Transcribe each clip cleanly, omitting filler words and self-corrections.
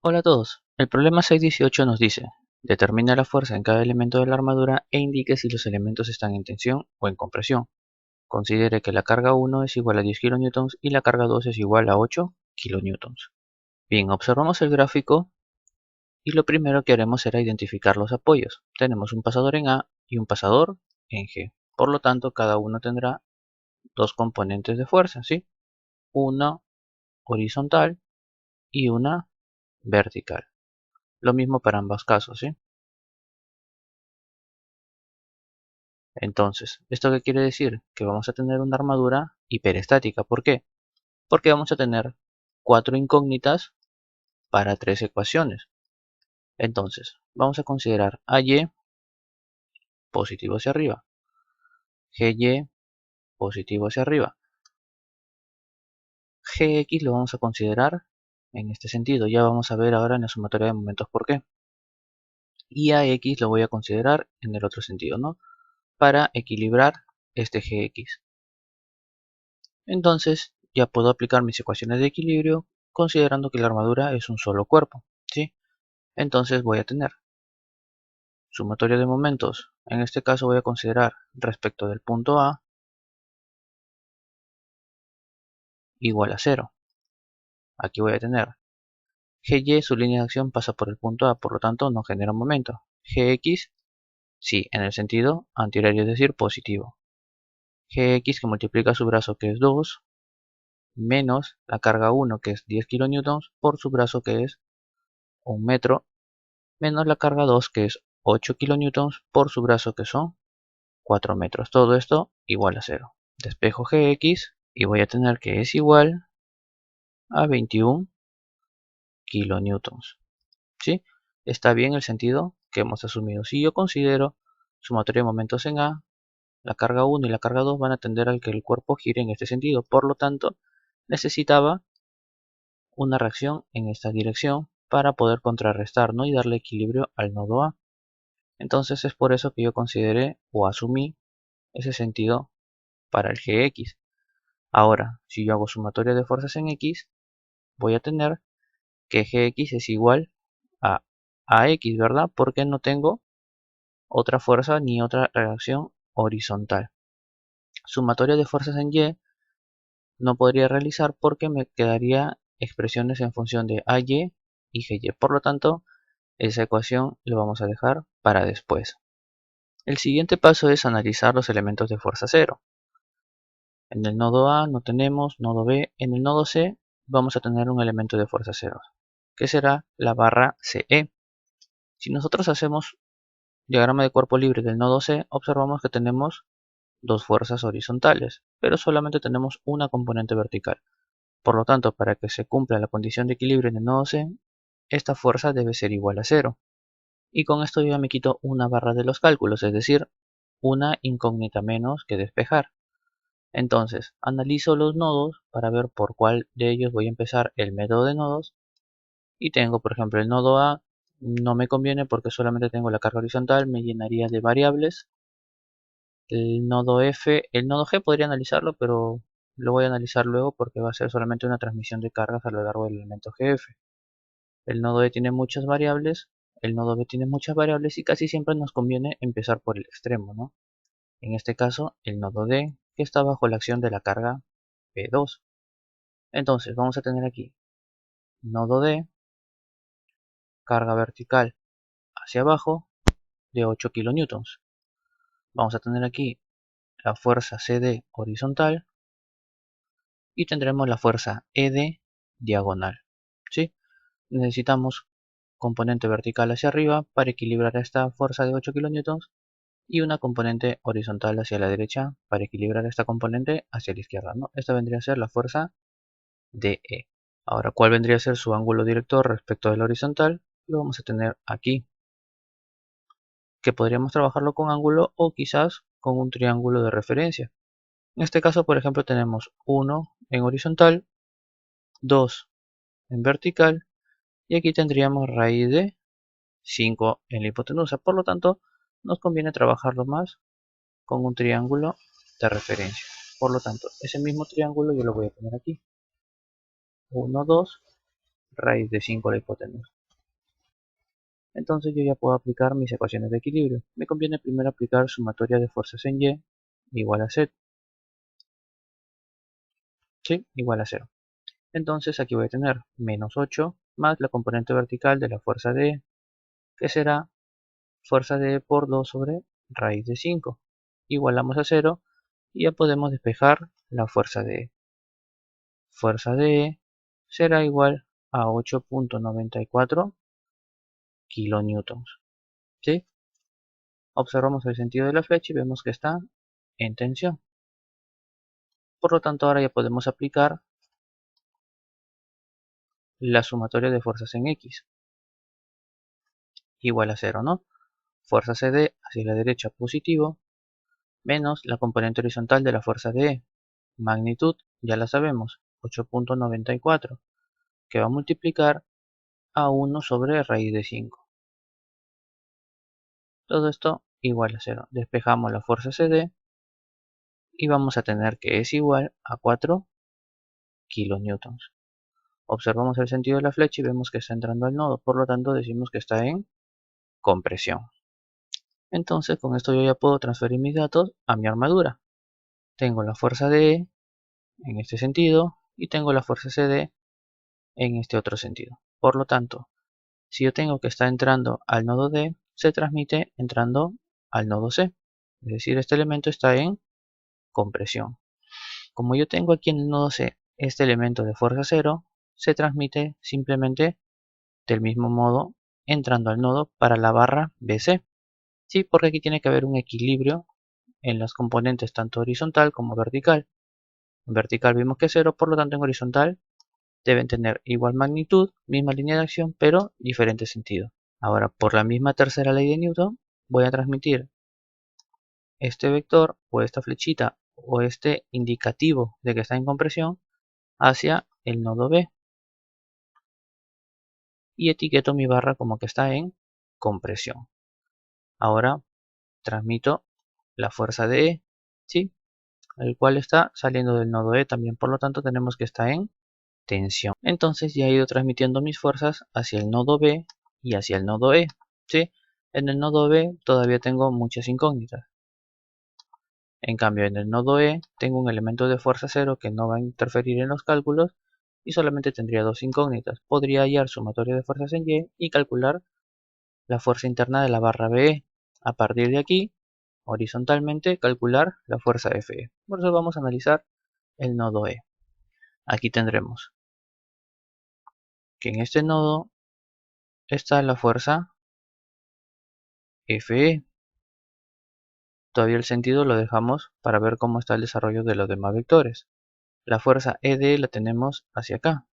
Hola a todos, el problema 618 nos dice: determina la fuerza en cada elemento de la armadura e indique si los elementos están en tensión o en compresión. Considere que la carga 1 es igual a 10 kN y la carga 2 es igual a 8 kN. Bien, observamos el gráfico y lo primero que haremos será identificar los apoyos. Tenemos un pasador en A y un pasador en G. Por lo tanto, cada uno tendrá dos componentes de fuerza, ¿sí? Una horizontal y una vertical. Lo mismo para ambos casos, ¿sí? Entonces, ¿esto qué quiere decir? Que vamos a tener una armadura hiperestática. ¿Por qué? Porque vamos a tener cuatro incógnitas para tres ecuaciones. Entonces, vamos a considerar AY positivo hacia arriba, GY positivo hacia arriba, GX lo vamos a considerar en este sentido. Ya vamos a ver ahora en la sumatoria de momentos por qué. Y AX lo voy a considerar en el otro sentido, ¿no? Para equilibrar este GX. Entonces, ya puedo aplicar mis ecuaciones de equilibrio considerando que la armadura es un solo cuerpo, ¿sí? Entonces voy a tener sumatorio de momentos. En este caso voy a considerar respecto del punto A igual a 0. Aquí voy a tener GY, su línea de acción pasa por el punto A, por lo tanto no genera momento. GX, sí, en el sentido antihorario, es decir, positivo. GX que multiplica su brazo que es 2, menos la carga 1 que es 10 kN por su brazo que es 1 metro, menos la carga 2 que es 8 kN por su brazo que son 4 metros. Todo esto igual a 0. Despejo Gx y voy a tener que es igual a 21 kilonewtons. ¿Sí? Está bien el sentido que hemos asumido. Si yo considero sumatoria de momentos en A, la carga 1 y la carga 2 van a tender a que el cuerpo gire en este sentido. Por lo tanto, necesitaba una reacción en esta dirección para poder contrarrestar, ¿no? Y darle equilibrio al nodo A. Entonces es por eso que yo consideré o asumí ese sentido para el Gx. Ahora, si yo hago sumatoria de fuerzas en X, voy a tener que Gx es igual a AX, ¿verdad? Porque no tengo otra fuerza ni otra reacción horizontal. Sumatoria de fuerzas en Y no podría realizar porque me quedaría expresiones en función de AY y GY. Por lo tanto, esa ecuación la vamos a dejar para después. El siguiente paso es analizar los elementos de fuerza cero. En el nodo A no tenemos, nodo B. En el nodo C vamos a tener un elemento de fuerza cero, que será la barra CE. Si nosotros hacemos diagrama de cuerpo libre del nodo C, observamos que tenemos dos fuerzas horizontales, pero solamente tenemos una componente vertical. Por lo tanto, para que se cumpla la condición de equilibrio en el nodo C, esta fuerza debe ser igual a 0. Y con esto yo ya me quito una barra de los cálculos, es decir, una incógnita menos que despejar. Entonces, analizo los nodos para ver por cuál de ellos voy a empezar el método de nodos. Y tengo, por ejemplo, el nodo A no me conviene porque solamente tengo la carga horizontal, me llenaría de variables. El nodo F, el nodo G podría analizarlo, pero lo voy a analizar luego porque va a ser solamente una transmisión de cargas a lo largo del elemento GF. El nodo E tiene muchas variables, el nodo B tiene muchas variables y casi siempre nos conviene empezar por el extremo, ¿no? En este caso, el nodo D, que está bajo la acción de la carga P2. Entonces, vamos a tener aquí nodo D, carga vertical hacia abajo de 8 kilonewtons. Vamos a tener aquí la fuerza CD horizontal y tendremos la fuerza ED diagonal. ¿Sí? Necesitamos componente vertical hacia arriba para equilibrar esta fuerza de 8 kilonewtons y una componente horizontal hacia la derecha para equilibrar esta componente hacia la izquierda, ¿no? Esta vendría a ser la fuerza DE. Ahora, ¿cuál vendría a ser su ángulo director respecto del horizontal? Lo vamos a tener aquí, que podríamos trabajarlo con ángulo o quizás con un triángulo de referencia. En este caso, por ejemplo, tenemos 1 en horizontal, 2 en vertical y aquí tendríamos raíz de 5 en la hipotenusa. Por lo tanto, nos conviene trabajarlo más con un triángulo de referencia. Por lo tanto, ese mismo triángulo yo lo voy a poner aquí. 1, 2 raíz de 5 a la hipotenusa. Entonces yo ya puedo aplicar mis ecuaciones de equilibrio. Me conviene primero aplicar sumatoria de fuerzas en Y igual a Z. ¿Sí? Igual a 0. Entonces aquí voy a tener menos 8 más la componente vertical de la fuerza de E, que será fuerza de E por 2 sobre raíz de 5. Igualamos a 0 y ya podemos despejar la fuerza de E. Fuerza de E será igual a 8.94 kilonewtons. ¿Sí? Observamos el sentido de la flecha y vemos que está en tensión. Por lo tanto, ahora ya podemos aplicar la sumatoria de fuerzas en X. Igual a 0, ¿no? Fuerza CD hacia la derecha positivo, menos la componente horizontal de la fuerza de E. Magnitud, ya la sabemos, 8.94, que va a multiplicar a 1 sobre raíz de 5. Todo esto igual a 0. Despejamos la fuerza CD y vamos a tener que es igual a 4 kilonewtons. Observamos el sentido de la flecha y vemos que está entrando al nodo, por lo tanto decimos que está en compresión. Entonces con esto yo ya puedo transferir mis datos a mi armadura. Tengo la fuerza de E en este sentido y tengo la fuerza CD en este otro sentido. Por lo tanto, si yo tengo que está entrando al nodo D, se transmite entrando al nodo C. Es decir, este elemento está en compresión. Como yo tengo aquí en el nodo C este elemento de fuerza 0, se transmite simplemente del mismo modo entrando al nodo para la barra BC. Sí, porque aquí tiene que haber un equilibrio en las componentes tanto horizontal como vertical. En vertical vimos que es 0, por lo tanto en horizontal deben tener igual magnitud, misma línea de acción, pero diferente sentido. Ahora, por la misma tercera ley de Newton, voy a transmitir este vector o esta flechita o este indicativo de que está en compresión hacia el nodo B. Y etiqueto mi barra como que está en compresión. Ahora transmito la fuerza de E, ¿sí? El cual está saliendo del nodo E también, por lo tanto tenemos que estar en tensión. Entonces ya he ido transmitiendo mis fuerzas hacia el nodo B y hacia el nodo E, ¿sí? En el nodo B todavía tengo muchas incógnitas. En cambio en el nodo E tengo un elemento de fuerza 0 que no va a interferir en los cálculos y solamente tendría dos incógnitas. Podría hallar sumatoria de fuerzas en Y y calcular la fuerza interna de la barra BE. A partir de aquí, horizontalmente, calcular la fuerza FE. Por eso vamos a analizar el nodo E. Aquí tendremos que en este nodo está la fuerza FE. Todavía el sentido lo dejamos para ver cómo está el desarrollo de los demás vectores. La fuerza ED la tenemos hacia acá.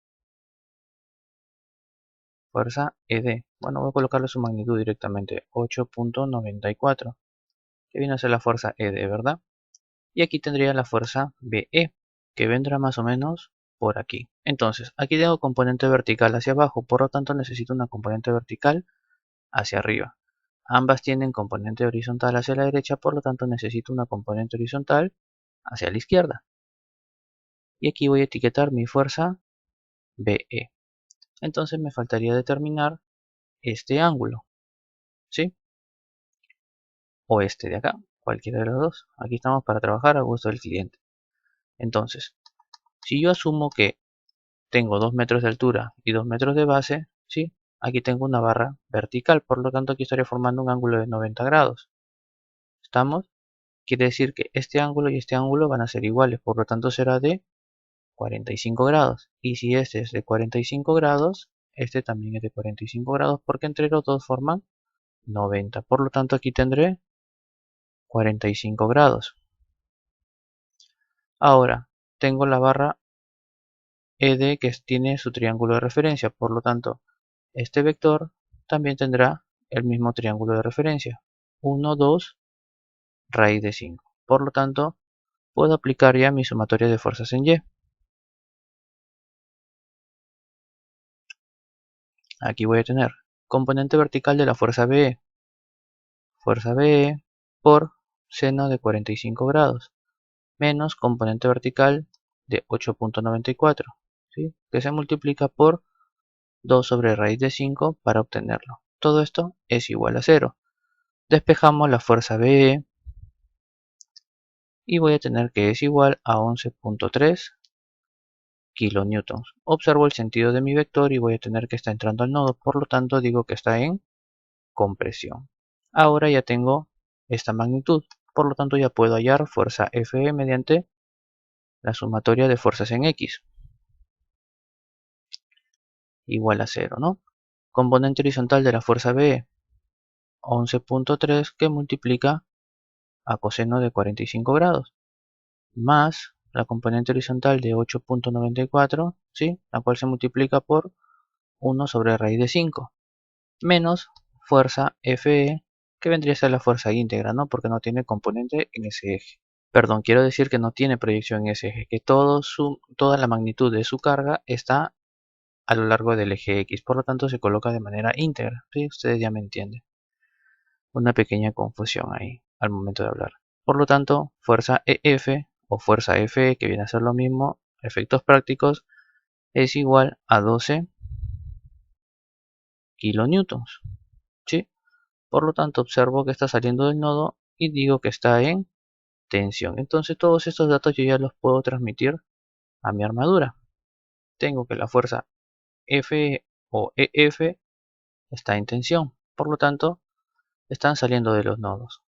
Fuerza ED. Bueno, voy a colocarle su magnitud directamente. 8.94. Que viene a ser la fuerza ED, ¿verdad? Y aquí tendría la fuerza BE, que vendrá más o menos por aquí. Entonces, aquí tengo componente vertical hacia abajo, por lo tanto necesito una componente vertical hacia arriba. Ambas tienen componente horizontal hacia la derecha, por lo tanto necesito una componente horizontal hacia la izquierda. Y aquí voy a etiquetar mi fuerza BE. Entonces me faltaría determinar este ángulo, ¿sí? O este de acá, cualquiera de los dos. Aquí estamos para trabajar a gusto del cliente. Entonces, si yo asumo que tengo 2 metros de altura y 2 metros de base, ¿sí? Aquí tengo una barra vertical, por lo tanto aquí estaría formando un ángulo de 90 grados. ¿Estamos? Quiere decir que este ángulo y este ángulo van a ser iguales, por lo tanto será de 45 grados. Y si este es de 45 grados, este también es de 45 grados, porque entre los dos forman 90. Por lo tanto aquí tendré 45 grados. Ahora, tengo la barra ED que tiene su triángulo de referencia, por lo tanto, este vector también tendrá el mismo triángulo de referencia, 1, 2, raíz de 5. Por lo tanto, puedo aplicar ya mi sumatoria de fuerzas en Y. Aquí voy a tener componente vertical de la fuerza BE por seno de 45 grados, menos componente vertical de 8.94, ¿sí? Que se multiplica por 2 sobre raíz de 5 para obtenerlo. Todo esto es igual a 0. Despejamos la fuerza BE y voy a tener que es igual a 11.3 kilonewtons. Observo el sentido de mi vector y voy a tener que está entrando al nodo, por lo tanto digo que está en compresión. Ahora ya tengo esta magnitud, por lo tanto ya puedo hallar fuerza Fe mediante la sumatoria de fuerzas en X, igual a 0, ¿no? Componente horizontal de la fuerza BE, 11.3 que multiplica a coseno de 45 grados, más la componente horizontal de 8.94, ¿sí? La cual se multiplica por 1 sobre raíz de 5, menos fuerza Fe, que vendría a ser la fuerza íntegra, ¿no? Porque no tiene componente en ese eje. Perdón, quiero decir que no tiene proyección en ese eje, que toda la magnitud de su carga está a lo largo del eje X, por lo tanto se coloca de manera íntegra, ¿sí? Ustedes ya me entienden. Una pequeña confusión ahí al momento de hablar. Por lo tanto, fuerza EF o fuerza Fe, que viene a ser lo mismo, efectos prácticos, es igual a 12 kilonewtons, ¿sí? Por lo tanto, observo que está saliendo del nodo y digo que está en tensión. Entonces, todos estos datos yo ya los puedo transmitir a mi armadura. Tengo que la fuerza Fe o EF está en tensión. Por lo tanto, están saliendo de los nodos.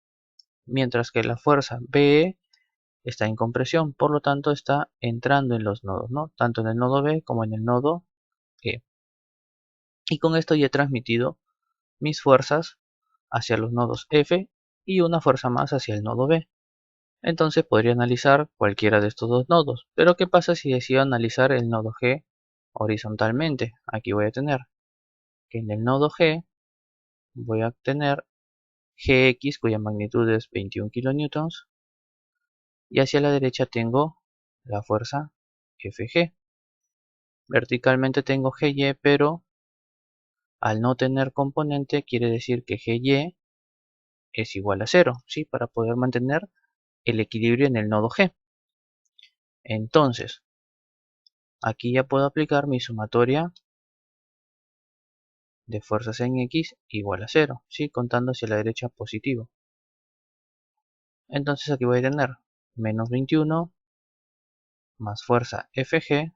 Mientras que la fuerza BE está en compresión, por lo tanto está entrando en los nodos, ¿no? Tanto en el nodo B como en el nodo E. Y con esto ya he transmitido mis fuerzas hacia los nodos F y una fuerza más hacia el nodo B. Entonces podría analizar cualquiera de estos dos nodos. Pero ¿qué pasa si decido analizar el nodo G horizontalmente? Aquí voy a tener que en el nodo G voy a tener Gx, cuya magnitud es 21 kilonewtons, y hacia la derecha tengo la fuerza Fg. Verticalmente tengo Gy, pero al no tener componente quiere decir que Gy es igual a 0, ¿sí? Para poder mantener el equilibrio en el nodo G. Entonces, aquí ya puedo aplicar mi sumatoria de fuerzas en X igual a 0, ¿sí? Contando hacia la derecha positivo. Entonces aquí voy a tener menos 21 más fuerza Fg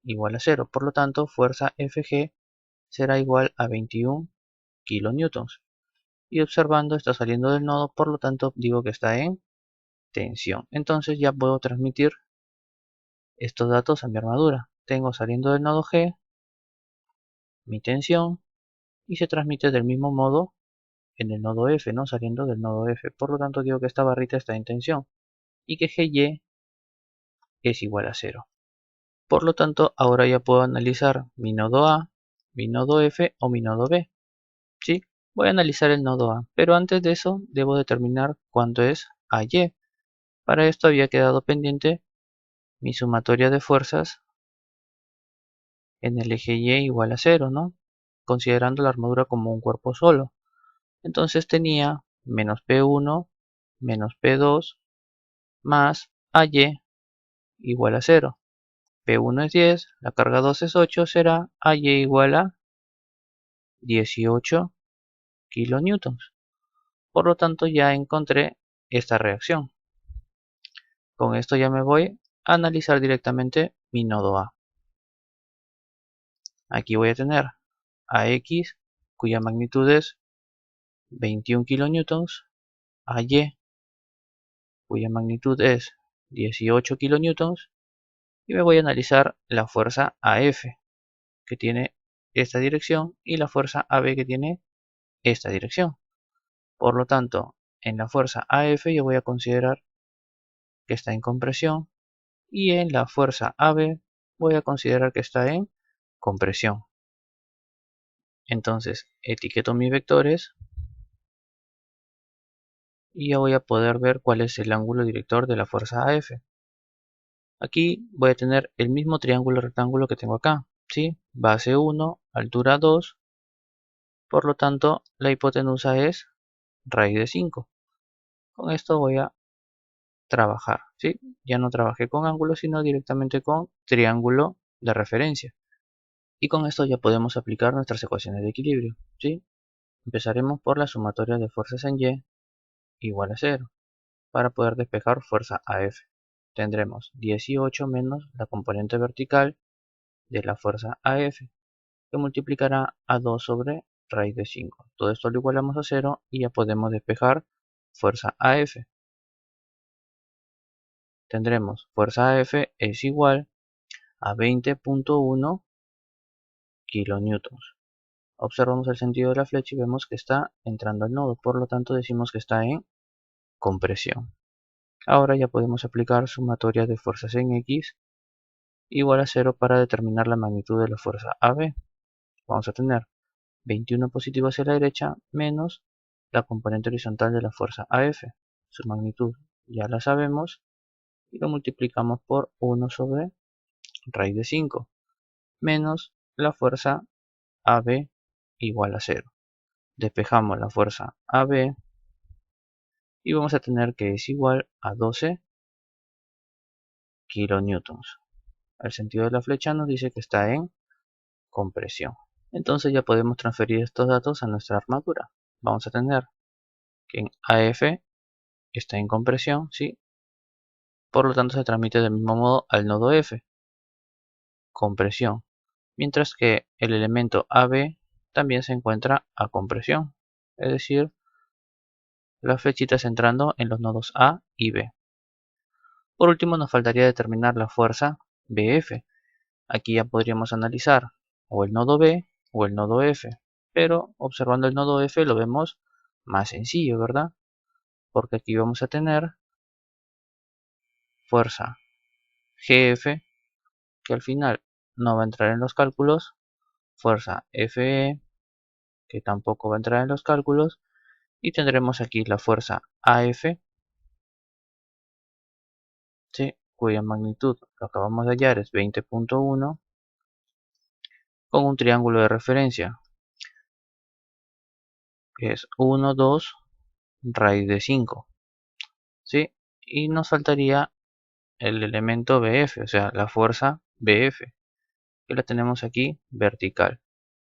igual a 0. Por lo tanto, fuerza Fg será igual a 21 kilonewtons. Y observando está saliendo del nodo, por lo tanto digo que está en tensión. Entonces ya puedo transmitir estos datos a mi armadura. Tengo saliendo del nodo G mi tensión y se transmite del mismo modo en el nodo F, ¿no? Saliendo del nodo F. Por lo tanto digo que esta barrita está en tensión y que Gy es igual a 0. Por lo tanto, ahora ya puedo analizar mi nodo A, mi nodo F o mi nodo B. ¿Sí? Voy a analizar el nodo A, pero antes de eso debo determinar cuánto es AY. Para esto había quedado pendiente mi sumatoria de fuerzas en el eje Y igual a 0, ¿no? Considerando la armadura como un cuerpo solo. Entonces tenía menos P1 menos P2 más AY igual a 0. P1 es 10, la carga 2 es 8, será AY igual a 18 kilonewtons. Por lo tanto ya encontré esta reacción. Con esto ya me voy a analizar directamente mi nodo A. Aquí voy a tener AX, cuya magnitud es 21 kilonewtons, AY, cuya magnitud es 18 kilonewtons, y me voy a analizar la fuerza AF, que tiene esta dirección, y la fuerza AB, que tiene esta dirección. Por lo tanto, en la fuerza AF yo voy a considerar que está en compresión, y en la fuerza AB voy a considerar que está en compresión. Entonces etiqueto mis vectores y ya voy a poder ver cuál es el ángulo director de la fuerza AF. Aquí voy a tener el mismo triángulo rectángulo que tengo acá, ¿sí? Base 1, altura 2, por lo tanto la hipotenusa es raíz de 5. Con esto voy a trabajar, ¿sí? Ya no trabajé con ángulos, sino directamente con triángulo de referencia. Y con esto ya podemos aplicar nuestras ecuaciones de equilibrio, ¿sí? Empezaremos por la sumatoria de fuerzas en Y igual a 0. Para poder despejar fuerza AF, tendremos 18 menos la componente vertical de la fuerza AF, que multiplicará a 2 sobre raíz de 5. Todo esto lo igualamos a 0 y ya podemos despejar fuerza AF. Tendremos fuerza AF es igual a 20.1 kilonewtons. Observamos el sentido de la flecha y vemos que está entrando al nodo, por lo tanto decimos que está en compresión. Ahora ya podemos aplicar sumatoria de fuerzas en X igual a 0 para determinar la magnitud de la fuerza AB. Vamos a tener 21 positivo hacia la derecha menos la componente horizontal de la fuerza AF. Su magnitud ya la sabemos y lo multiplicamos por 1 sobre raíz de 5 menos la fuerza AB igual a 0. Despejamos la fuerza AB y vamos a tener que es igual a 12 kilonewtons. El sentido de la flecha nos dice que está en compresión. Entonces ya podemos transferir estos datos a nuestra armadura. Vamos a tener que en AF está en compresión, ¿sí? Por lo tanto se transmite del mismo modo al nodo F, compresión. Mientras que el elemento AB también se encuentra a compresión. Es decir, las flechitas entrando en los nodos A y B. Por último nos faltaría determinar la fuerza BF. Aquí ya podríamos analizar o el nodo B o el nodo F. Pero observando el nodo F lo vemos más sencillo, ¿verdad? Porque aquí vamos a tener fuerza GF, que al final no va a entrar en los cálculos, fuerza FE, que tampoco va a entrar en los cálculos, y tendremos aquí la fuerza AF, ¿sí? Cuya magnitud, lo acabamos de hallar, es 20.1, con un triángulo de referencia, que es 1, 2, raíz de 5, ¿sí? Y nos faltaría el elemento BF, o sea, la fuerza BF, que la tenemos aquí vertical.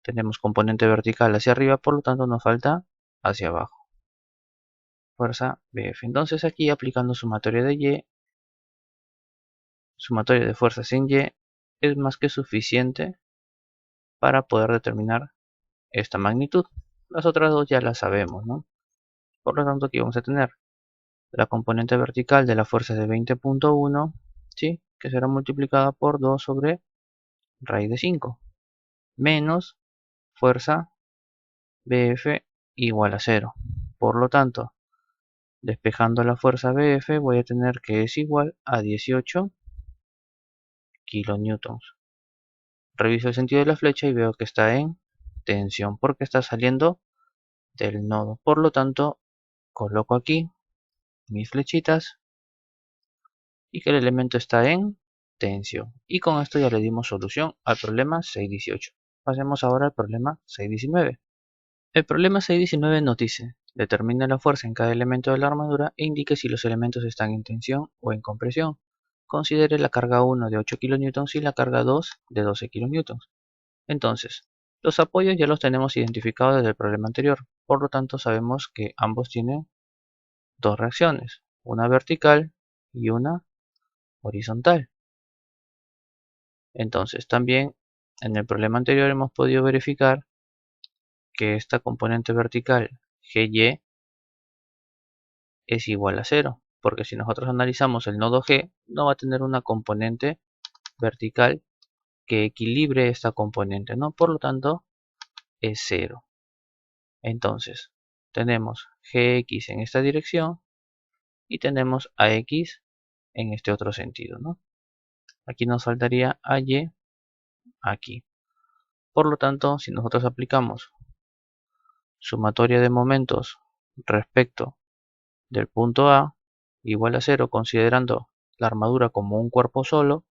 Tenemos componente vertical hacia arriba, por lo tanto nos falta hacia abajo. Fuerza BF. Entonces aquí aplicando sumatoria de Y, sumatoria de fuerzas en Y, es más que suficiente para poder determinar esta magnitud. Las otras dos ya las sabemos, ¿no? Por lo tanto aquí vamos a tener la componente vertical de la fuerza de 20.1, ¿sí? Que será multiplicada por 2 sobre raíz de 5, menos fuerza BF igual a 0. Por lo tanto, despejando la fuerza BF voy a tener que es igual a 18 kilonewtons. Reviso el sentido de la flecha y veo que está en tensión porque está saliendo del nodo. Por lo tanto, coloco aquí mis flechitas y que el elemento está en tensión. Y con esto ya le dimos solución al problema 6.18. Pasemos ahora al problema 6.19. El problema 6.19 nos dice: determine la fuerza en cada elemento de la armadura e indique si los elementos están en tensión o en compresión. Considere la carga 1 de 8 kN y la carga 2 de 12 kN. Entonces, los apoyos ya los tenemos identificados desde el problema anterior, por lo tanto sabemos que ambos tienen dos reacciones, una vertical y una horizontal. Entonces, también en el problema anterior hemos podido verificar que esta componente vertical GY es igual a 0, porque si nosotros analizamos el nodo G, no va a tener una componente vertical que equilibre esta componente, ¿no? Por lo tanto, es 0. Entonces, tenemos Gx en esta dirección y tenemos AX en este otro sentido, ¿no? Aquí nos faltaría AY aquí. Por lo tanto, si nosotros aplicamos sumatoria de momentos respecto del punto A igual a 0, considerando la armadura como un cuerpo solo,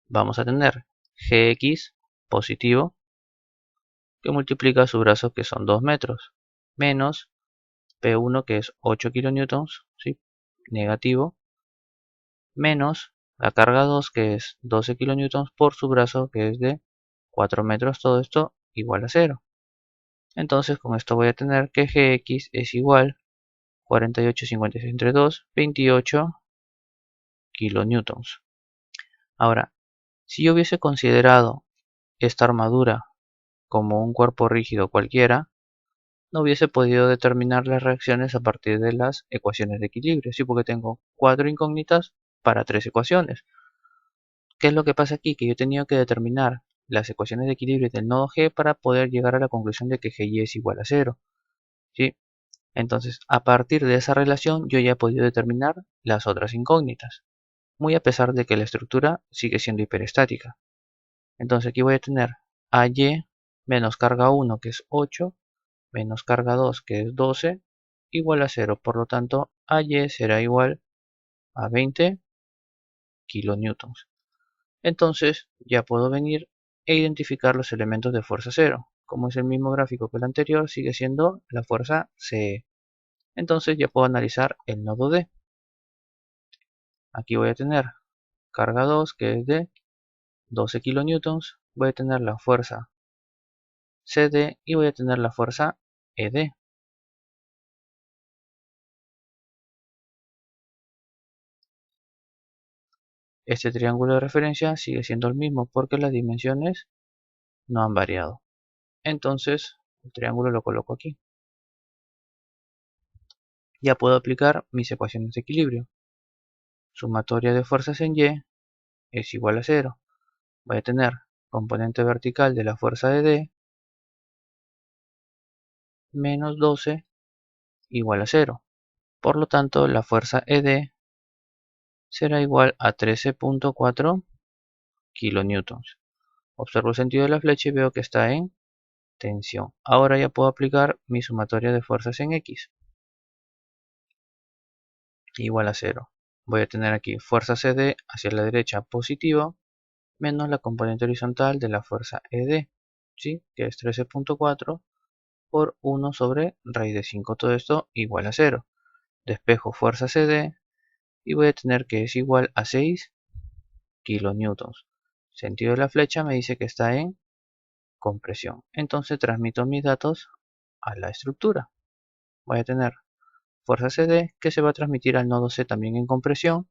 vamos a tener Gx positivo, que multiplica su brazo, que son 2 metros, menos P1, que es 8 kilonewtons, ¿sí? Negativo, menos la carga 2, que es 12 kilonewtons, por su brazo, que es de 4 metros, todo esto igual a 0. Entonces con esto voy a tener que Gx es igual 48,56 entre 2, 28 kilonewtons. Ahora, si yo hubiese considerado esta armadura como un cuerpo rígido cualquiera, no hubiese podido determinar las reacciones a partir de las ecuaciones de equilibrio, sí, porque tengo 4 incógnitas para 3 ecuaciones. ¿Qué es lo que pasa aquí? Que yo he tenido que determinar las ecuaciones de equilibrio del nodo G para poder llegar a la conclusión de que Gy es igual a 0, ¿sí? Entonces, a partir de esa relación, yo ya he podido determinar las otras incógnitas, muy a pesar de que la estructura sigue siendo hiperestática. Entonces aquí voy a tener AY menos carga 1, que es 8, menos carga 2, que es 12, igual a 0. Por lo tanto, AY será igual a 20 kilonewtons. Entonces ya puedo venir e identificar los elementos de fuerza 0. Como es el mismo gráfico que el anterior, sigue siendo la fuerza CE. Entonces ya puedo analizar el nodo D. Aquí voy a tener carga 2, que es de 12 kilonewtons. Voy a tener la fuerza CD y voy a tener la fuerza ED. Este triángulo de referencia sigue siendo el mismo porque las dimensiones no han variado. Entonces el triángulo lo coloco aquí. Ya puedo aplicar mis ecuaciones de equilibrio. Sumatoria de fuerzas en Y es igual a 0. Voy a tener componente vertical de la fuerza de D menos 12 igual a 0. Por lo tanto, la fuerza ED será igual a 13,4 kilonewtons. Observo el sentido de la flecha y veo que está en tensión. Ahora ya puedo aplicar mi sumatoria de fuerzas en X igual a 0. Voy a tener aquí fuerza CD hacia la derecha positiva menos la componente horizontal de la fuerza ED, ¿sí? Que es 13,4 por 1 sobre raíz de 5. Todo esto igual a 0. Despejo fuerza CD y voy a tener que es igual a 6 kilonewtons. Sentido de la flecha me dice que está en compresión. Entonces transmito mis datos a la estructura. Voy a tener fuerza CD que se va a transmitir al nodo C también en compresión.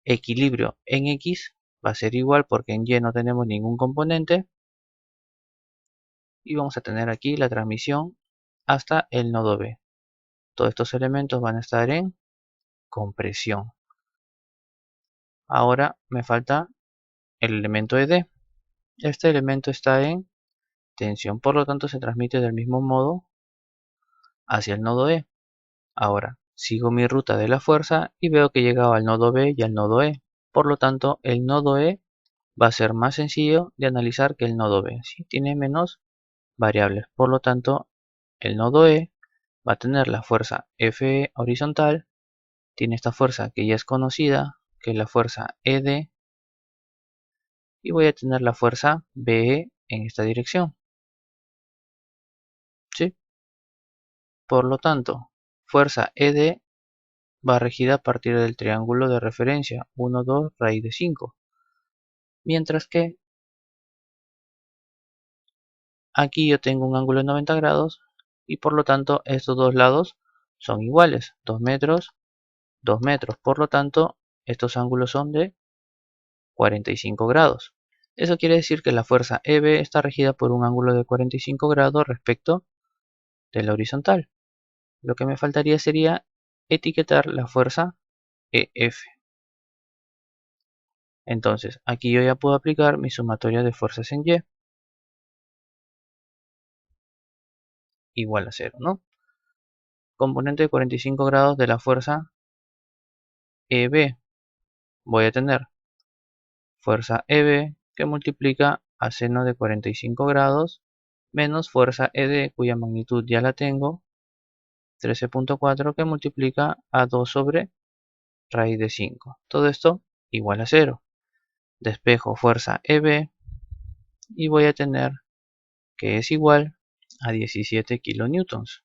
Equilibrio en X va a ser igual porque en Y no tenemos ningún componente. Y vamos a tener aquí la transmisión hasta el nodo B. Todos estos elementos van a estar en compresión. Ahora me falta el elemento ED. Este elemento está en tensión, por lo tanto se transmite del mismo modo hacia el nodo E. Ahora sigo mi ruta de la fuerza y veo que he llegado al nodo B y al nodo E. Por lo tanto, el nodo E va a ser más sencillo de analizar que el nodo B. ¿Sí? Tiene menos variables. Por lo tanto, el nodo E va a tener la fuerza Fe horizontal. Tiene esta fuerza que ya es conocida, que es la fuerza ED. Y voy a tener la fuerza BE en esta dirección. ¿Sí? Por lo tanto, fuerza ED va regida a partir del triángulo de referencia 1, 2, raíz de 5. Mientras que aquí yo tengo un ángulo de 90 grados y por lo tanto estos dos lados son iguales, 2 metros, 2 metros. Por lo tanto, estos ángulos son de 45 grados. Eso quiere decir que la fuerza EB está regida por un ángulo de 45 grados respecto de la horizontal. Lo que me faltaría sería etiquetar la fuerza EF. Entonces, aquí yo ya puedo aplicar mi sumatoria de fuerzas en Y igual a 0, ¿no? Componente de 45 grados de la fuerza EB. Voy a tener fuerza EB que multiplica a seno de 45 grados menos fuerza ED cuya magnitud ya la tengo, 13,4 que multiplica a 2 sobre raíz de 5. Todo esto igual a 0. Despejo fuerza EB y voy a tener que es igual a 17 kilonewtons.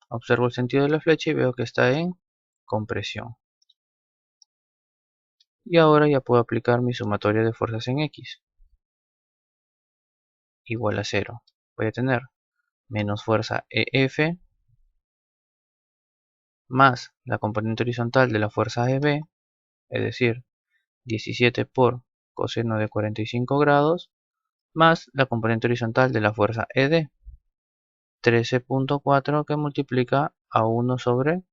Observo el sentido de la flecha y veo que está en compresión. Y ahora ya puedo aplicar mi sumatoria de fuerzas en X. Igual a 0. Voy a tener menos fuerza EF más la componente horizontal de la fuerza EB, es decir, 17 por coseno de 45 grados, más la componente horizontal de la fuerza ED, 13.4 que multiplica a 1 sobre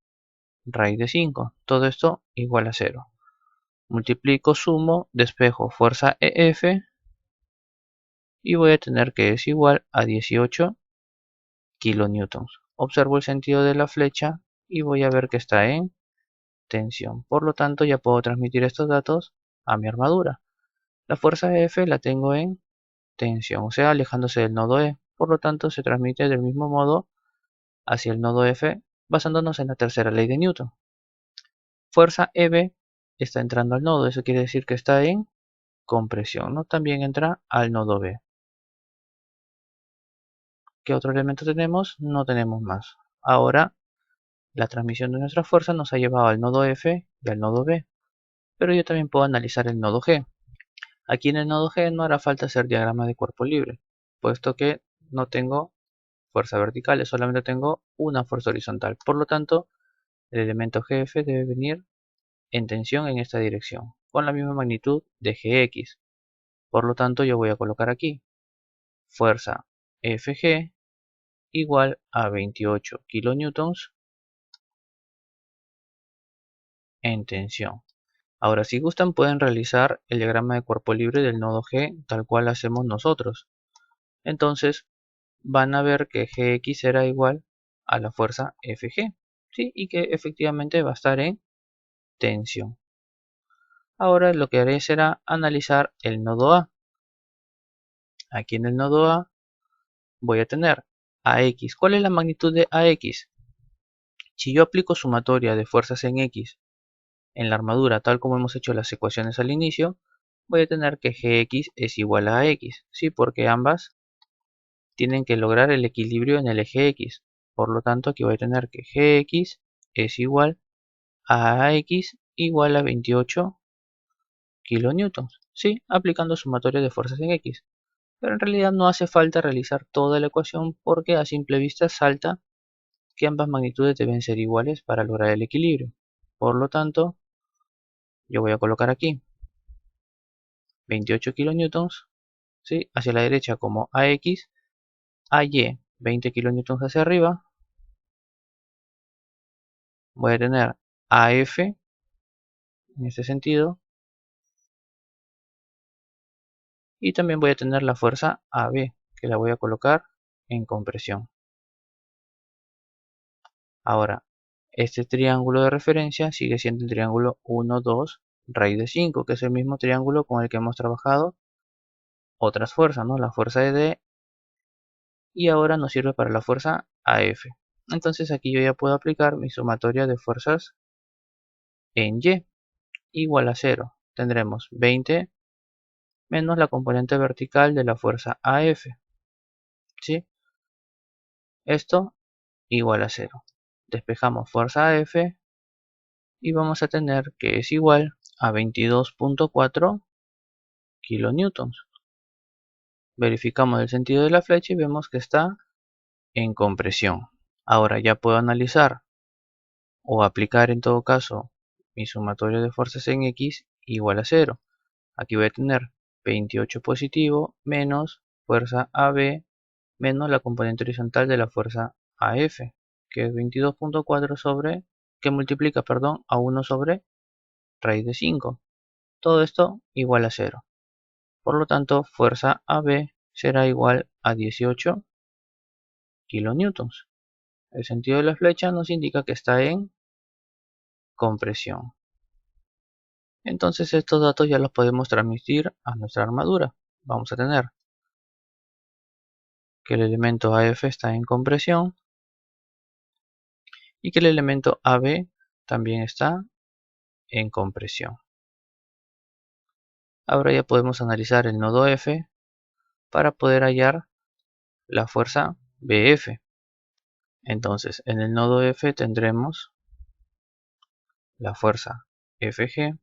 raíz de 5. Todo esto igual a 0. Multiplico, sumo, despejo fuerza EF y voy a tener que es igual a 18 kilonewtons. Observo el sentido de la flecha y voy a ver que está en tensión. Por lo tanto, ya puedo transmitir estos datos a mi armadura. La fuerza F la tengo en tensión, o sea, alejándose del nodo E. Por lo tanto, se transmite del mismo modo hacia el nodo F, basándonos en la tercera ley de Newton. Fuerza EB está entrando al nodo, eso quiere decir que está en compresión, ¿no? También entra al nodo B. ¿Qué otro elemento tenemos? No tenemos más. Ahora, la transmisión de nuestra fuerza nos ha llevado al nodo F y al nodo B. Pero yo también puedo analizar el nodo G. Aquí en el nodo G no hará falta hacer diagrama de cuerpo libre, puesto que no tengo fuerza vertical, solamente tengo una fuerza horizontal. Por lo tanto, el elemento GF debe venir en tensión en esta dirección, con la misma magnitud de GX. Por lo tanto, yo voy a colocar aquí fuerza FG igual a 28 kilonewtons en tensión. Ahora, si gustan, pueden realizar el diagrama de cuerpo libre del nodo G tal cual hacemos nosotros. Entonces, van a ver que Gx será igual a la fuerza Fg, ¿sí? Y que efectivamente va a estar en tensión. Ahora lo que haré será analizar el nodo A. Aquí en el nodo A voy a tener AX. ¿Cuál es la magnitud de AX? Si yo aplico sumatoria de fuerzas en X en la armadura, tal como hemos hecho las ecuaciones al inicio, voy a tener que Gx es igual a X, ¿sí? Porque ambas tienen que lograr el equilibrio en el eje X. Por lo tanto, aquí voy a tener que Gx es igual a X igual a 28 kilonewtons, ¿sí? Aplicando sumatoria de fuerzas en X. Pero en realidad no hace falta realizar toda la ecuación porque a simple vista salta que ambas magnitudes deben ser iguales para lograr el equilibrio. Por lo tanto, yo voy a colocar aquí 28 kilonewtons, ¿sí? Hacia la derecha como AX, AY 20 kilonewtons hacia arriba. Voy a tener AF en este sentido y también voy a tener la fuerza AB que la voy a colocar en compresión. Ahora, este triángulo de referencia sigue siendo el triángulo 1, 2, raíz de 5, que es el mismo triángulo con el que hemos trabajado otras fuerzas, ¿no? La fuerza de D y ahora nos sirve para la fuerza AF. Entonces aquí yo ya puedo aplicar mi sumatoria de fuerzas en Y igual a 0. Tendremos 20 menos la componente vertical de la fuerza AF, ¿sí? Esto igual a 0. Despejamos fuerza AF y vamos a tener que es igual a 22.4 kilonewtons. Verificamos el sentido de la flecha y vemos que está en compresión. Ahora ya puedo analizar o aplicar en todo caso mi sumatoria de fuerzas en X igual a 0. Aquí voy a tener 28 positivo menos fuerza AB menos la componente horizontal de la fuerza AF, que es 22.4 sobre, que multiplica, perdón, a 1 sobre raíz de 5. Todo esto igual a 0. Por lo tanto, fuerza AB será igual a 18 kilonewtons. El sentido de la flecha nos indica que está en compresión. Entonces estos datos ya los podemos transmitir a nuestra armadura. Vamos a tener que el elemento AF está en compresión y que el elemento AB también está en compresión. Ahora ya podemos analizar el nodo F para poder hallar la fuerza BF. Entonces en el nodo F tendremos la fuerza FG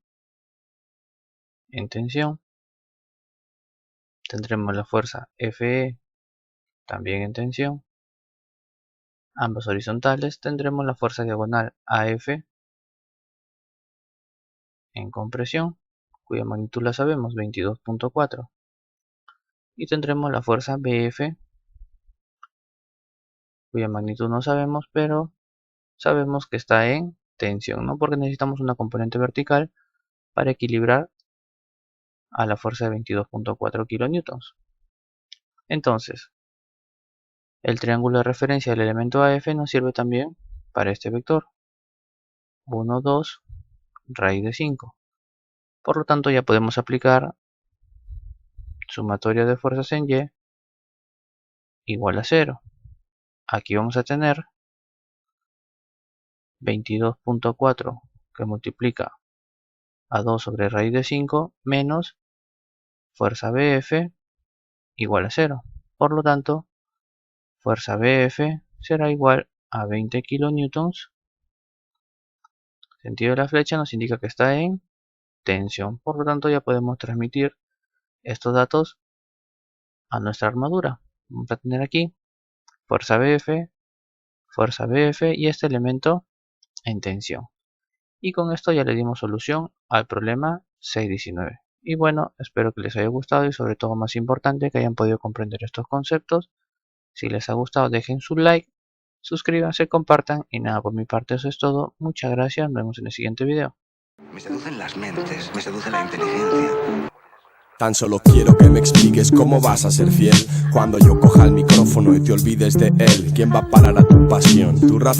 en tensión. Tendremos la fuerza FE también en tensión. Ambas horizontales. Tendremos la fuerza diagonal AF en compresión, cuya magnitud la sabemos, 22.4. Y tendremos la fuerza BF, cuya magnitud no sabemos, pero sabemos que está en tensión, ¿no? Porque necesitamos una componente vertical para equilibrar a la fuerza de 22.4 kN. Entonces, el triángulo de referencia del elemento AF nos sirve también para este vector. 1, 2, raíz de 5. Por lo tanto, ya podemos aplicar sumatoria de fuerzas en Y igual a 0. Aquí vamos a tener 22.4 que multiplica a 2 sobre raíz de 5 menos fuerza BF igual a 0. Por lo tanto, fuerza BF será igual a 20 kN. Sentido de la flecha nos indica que está en tensión. Por lo tanto, ya podemos transmitir estos datos a nuestra armadura. Vamos a tener aquí fuerza BF y este elemento en tensión. Y con esto ya le dimos solución al problema 619. Y bueno, espero que les haya gustado y sobre todo más importante que hayan podido comprender estos conceptos. Si les ha gustado dejen su like, suscríbanse, compartan y nada, por mi parte eso es todo. Muchas gracias, nos vemos en el siguiente video. Me seducen las mentes, me seduce la inteligencia. Tan solo quiero que me expliques cómo vas a ser fiel cuando yo coja el micrófono y te olvides de él. ¿Quién va a parar a tu pasión? Tu